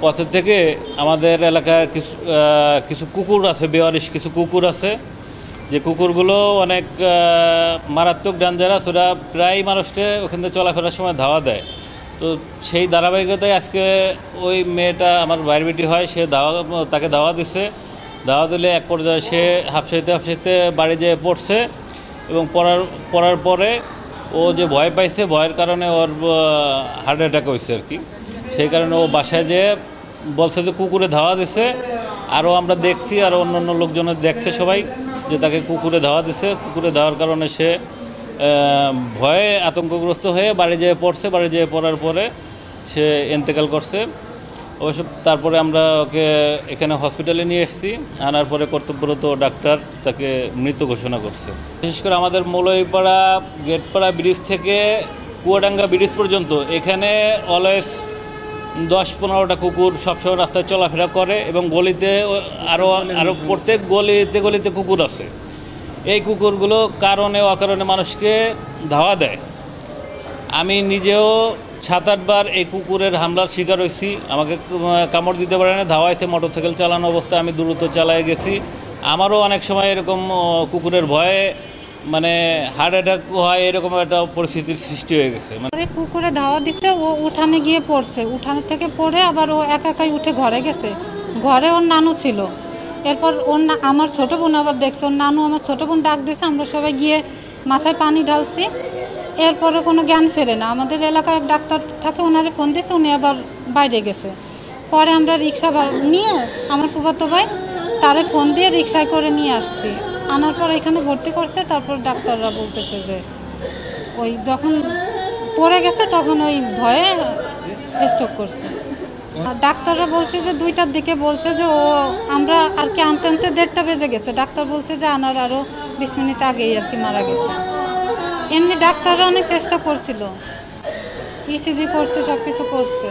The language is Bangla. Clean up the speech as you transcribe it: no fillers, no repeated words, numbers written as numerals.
পথের থেকে আমাদের এলাকার কিছু কুকুর আছে, বেওয়ারিশ কিছু কুকুর আছে, যে কুকুরগুলো অনেক মারাত্মক ডেঞ্জারাস। ওরা প্রায় মানুষকে ওখান থেকে চলাফেরার সময় ধাওয়া দেয়। তো সেই ধারাবাহিকতায় আজকে ওই মেয়েটা আমার ভাইয়ের বেটি হয়, সে তাকে ধাওয়া দিছে। ধাওয়া দিলে এক পর্যায়ে সে হাঁপসাইতে বাড়ি যেয়ে পড়ছে এবং পড়ার পরে ও যে ভয় পাইছে, ভয়ের কারণে ওর হার্ট অ্যাটাক হয়েছে আর কি। সেই কারণে ও বাসায় যেয়ে বলছে যে কুকুরে ধাওয়া দিছে। আরও আমরা দেখছি, আরও অন্য লোকজন দেখছে সবাই যে তাকে কুকুরে ধাওয়া দিছে। কুকুরে ধাওয়ার কারণে সে ভয়ে আতঙ্কগ্রস্ত হয়ে বাড়ি যেয়ে পড়ছে। বাড়ি যেয়ে পড়ার পরে সে ইন্তেকাল করছে। অবশ্য তারপরে আমরা ওকে এখানে হসপিটালে নিয়ে এসেছি। আনার পরে কর্তব্যরত ডাক্তার তাকে মৃত ঘোষণা করছে। বিশেষ করে আমাদের মৌলভীপাড়া গেটপাড়া ব্রিজ থেকে কুয়াডাঙ্গা ব্রিজ পর্যন্ত এখানে অলওয়েজ 10-15টা কুকুর সবসময় রাস্তায় চলাফেরা করে এবং গলিতে আরও প্রত্যেক গলিতে কুকুর আছে। এই কুকুরগুলো কারণে অকারণে মানুষকে ধাওয়া দেয়। আমি নিজেও 7-8 বার এই কুকুরের হামলার শিকার হয়েছি। আমাকে কামড় দিতে পারে না, ধাওয়াইতে মোটরসাইকেল চালানো অবস্থায় আমি দ্রুত চালায় গেছি। আমারও অনেক সময় এরকম কুকুরের ভয়ে মানে হার্ট অ্যাটাক হয়, এরকম একটা পরিস্থিতির সৃষ্টি হয়ে গেছে। মানে কুকুরে ধাওয়া দিচ্ছে, ও উঠানে গিয়ে পড়ছে। উঠানে থেকে পড়ে আবার ও একাই উঠে ঘরে গেছে। ঘরে ওর নানু ছিল। এরপর আমার ছোটো বোন আবার দেখছে, ওর নানু আমার ছোটো বোন ডাক দিয়েছে। আমরা সবাই গিয়ে মাথায় পানি ঢালছি। এরপরে কোনো জ্ঞান ফেরে না। আমাদের এলাকায় এক ডাক্তার থাকে, ওনারে ফোন দিয়েছে, উনি আবার বাইরে গেছে। পরে আমরা রিক্সা নিয়ে আমার ফুফাতো ভাই তারে ফোন দিয়ে রিক্সায় করে নিয়ে আসছি। আনার পর এখানে ভর্তি করছে। তারপর ডাক্তাররা বলতেছে যে ওই যখন পড়ে গেছে তখন ওই ভয়ে স্ট্রোক করছে। ডাক্তাররা বলছে যে 2টার দিকে বলছে যে ও আমরা আর কি আনতে 1:30টা বেজে গেছে। ডাক্তার বলছে যে আনার আরও 20 মিনিট আগেই আর কি মারা গেছে। এমনি ডাক্তাররা অনেক চেষ্টা করছিল, ইসিজি করছে, সব কিছু করছে।